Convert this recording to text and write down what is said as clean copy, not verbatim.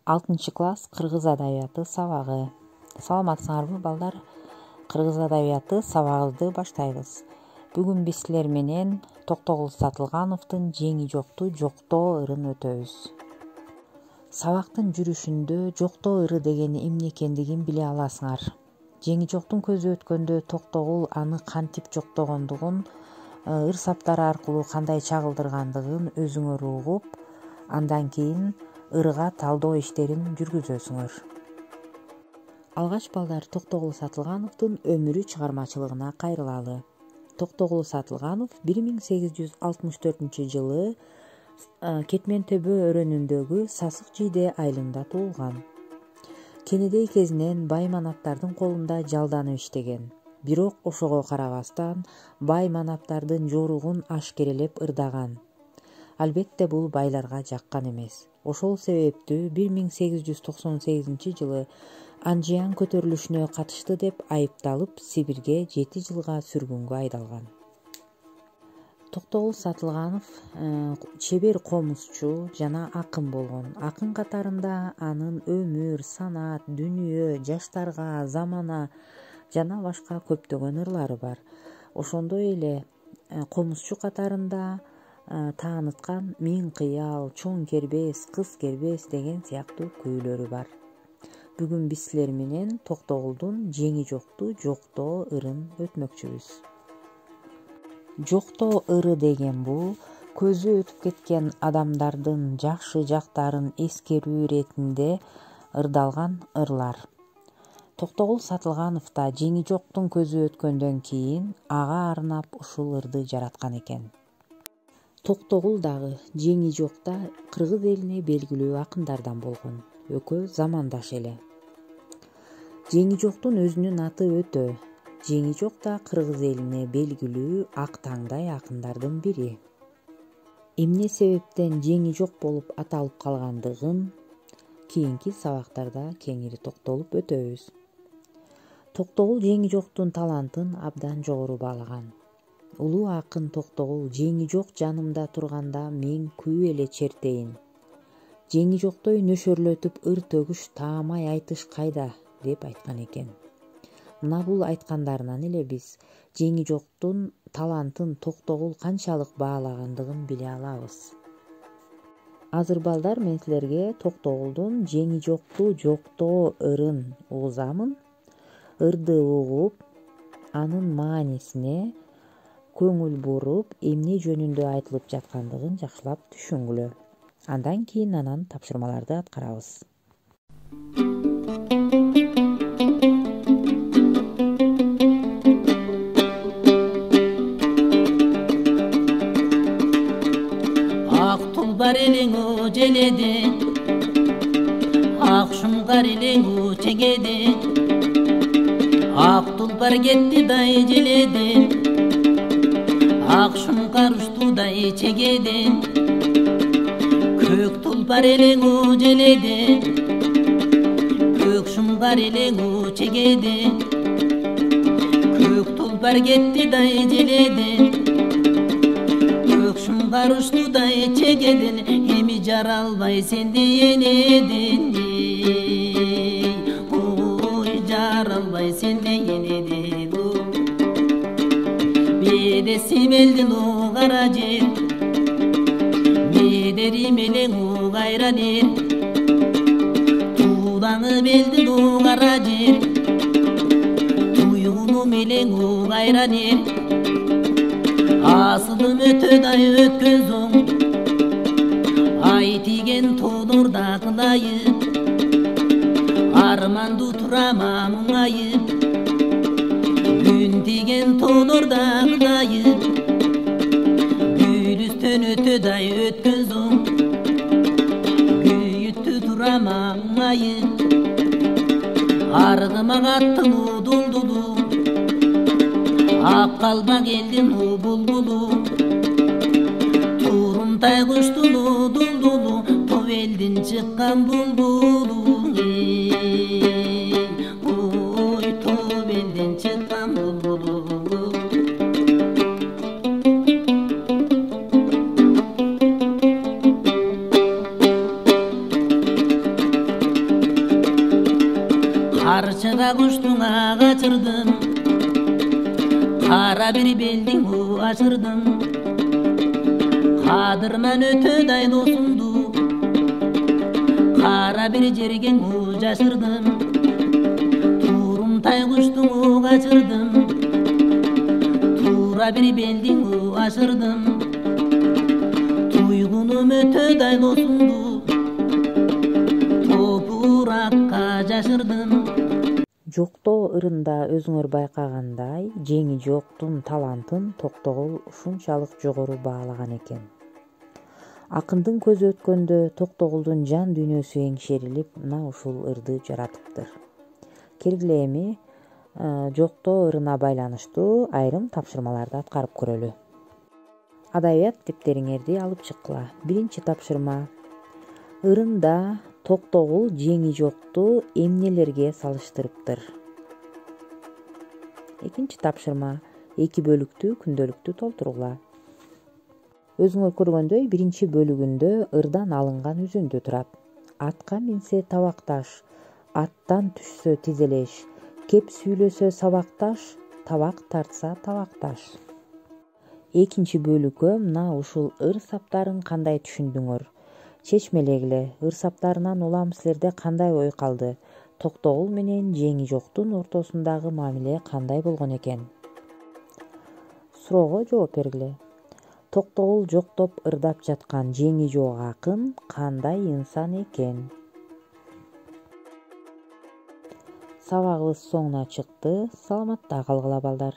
6-класс кыргыз адабияты сабагы. Саламатсыңарбы балдар? Кыргыз адабияты сабагыбызды баштайбыз. Бүгүн биз силер менен Токтогул Сатылгановдун Жеңи жокту жоктоо ырын өтөбүз. Сабактын жүрүшүндө жоктоо ыры деген эмне экендигин биле аласыңар. Жеңи жоктун көзү өткөндө Токтогул аны кантип жоктогондугун, ыр саптары аркылуу кандай чагылдыргандыгын өзүңөр угуп, андан кийин ырга талдоо иштерин жүргүзөсүңөр. Алгач балдар Токтогул Сатылгановдун өмүрү чыгармачылыгына кайрылалы. Токтогул Сатылганов 1864 жылы Кетмен Төбө өрөөнүндөгү Сасык Жийде айылында туулган. Кенедей кезинен бай манаптардын колунда жалданып иштеген. Бирок ошого карабастан бай манаптардын жоругун ашкерелеп ырдаган. Албетте бул байларга жаккан эмес. Ошол себептүү 1898 жылы Анжиян көтөрүлүшүнө катышты деп айыпталып, Сибирге 7 жылга сүргүнгө айдалган. Токтогул Сатылганов чебер комузчу жана акын болгон. Акын катарында анын өмүр, санат, дүнүйө, жаштарга, замана жана башка көптөгөн ырлары бар. Ошондой эле комузчу катарында тааныткан Миң кыял, Чоң кербес, Кыз кербес деген сыяктуу күүлөрү бар. Бүгүн биз силер менен Токтогулдун Жеңи жокту жоктоо ырын өтмөкчүбүз. Жоктоо ыры деген бул көзү өтүп кеткен адамдардын жакшы жактарын эскерүү иретинде ырдалган ырлар. Токтогул Сатылганов да Жеңи жоктун көзү өткөндөн кийин ага арнап ушул ырды жараткан экен. Токтогул дагы Жеңи жокта кыргыз элине белгилүү акындардан болгон. Экөө замандаш эле. Жеңи жоктун өзүнүн аты өтө. Жеңи жок да кыргыз элине белгилүү ак таңдай акындардын бири. Эмне себептен Жеңи жок болуп аталып калгандыгын кийинки сабактарда кеңири токтолуп өтөбүз. Токтогул Жеңи жоктун талантын абдан жогору баалаган. Улуу акын Токтогул Жеңи жок жанымда турганда мен күү эле чертейин. Жеңи жоктой нөшөрлөтүп ыр төгүш, таамай айтыш кайда деп айткан экен. Мына бул айткандарынан эле биз Жеңи жоктун талантын Токтогул канчалык баалагандыгын биле алабыз. Азыр балдар мен силерге Токтогулдун Жеңи жокту жоктоо ырын угузамын. Ырды угуп, анын маанисине көңүл буруп, эмне жөнүндө айтылып жаткандыгын жакшылап түшүнгүлө. Андан кийин анан тапшырмаларды аткарабыз. Ак тулбар элең желеде, ак шуңгар элең чегеде, ак тулбар кетти дай желеден, ак шуңгар уштудай чегеден, көк тулбар элең желеден, көк шуңгар элең чегеден, көк тулбар кетти дай желеден, көк шуңгар уштудай чегеден, эми жаралбай сенде энеден, ой жаралбай сенде энеден. Бедеси белдин кара жер, медери менен кайран эр, туудаңы белдин кара жер, туйгуну менен кайран эр, асылым өтөдай өткөзөң, ай тиген тоонорда кылайып, арманды турама муңайып, күн тиген тоонорда кылайып, гүлүстөн өтөдай өткөзөң, күйүттү турама муңайып, аргыма каттым дулдулу, ак калбак элдин булбулу, турумтай куштун дулдулу, топ элдин чыккан булбулу, ой топ элдин чыккан булбулу. карчыга куштуңа качырдым, кара бир белдиң ачырдым, кадырман өтөдай досумду кара бир жерге жашырдым, турумтай куштуң качырдым, тура бир белдиң ачырдым, туйгунум өтөдай досумду топуракка жашырдым. Жоктоо ырында өзүңөр байкагандай, жеңи жоктун талантын Токтогул ушунчалык жогору баалаган экен. Акындын көзү өткөндө Токтогулдун жан дүйнөсү эңшерилип, мына ушул ырды жаратыптыр. Келгиле эми жоктоо ырына байланыштуу айрым тапшырмаларды аткарып көрөлү. Адабият китептериңерди алып чыккыла. Биринчи тапшырма: ырында Токтогул жеңи жокту эмнелерге салыштырыптыр? Экинчи тапшырма: 2 бөлүктүү күндөлүктү толтургула. Өзүңөр көргөндөй, биринчи бөлүгүндө ырдан алынган үзүндү турат. Атка минсе табакташ, аттан түшсө тизелеш, кеп сүйлөсө сабакташ, табак тартса табакташ. Экинчи бөлүккө мына ушул ыр саптарын кандай түшүндүңөр? Чечмелегиле, ыр саптарынан улам силерде кандай ой калды? Токтогул менен жеңи жоктун ортосундагы мамиле кандай болгон экен? Суроого жооп бергиле. Токтогул жоктоп ырдап жаткан жеңи жок акын кандай инсан экен? Сабагыбыз соңуна чыкты. Саламатта калгыла балдар.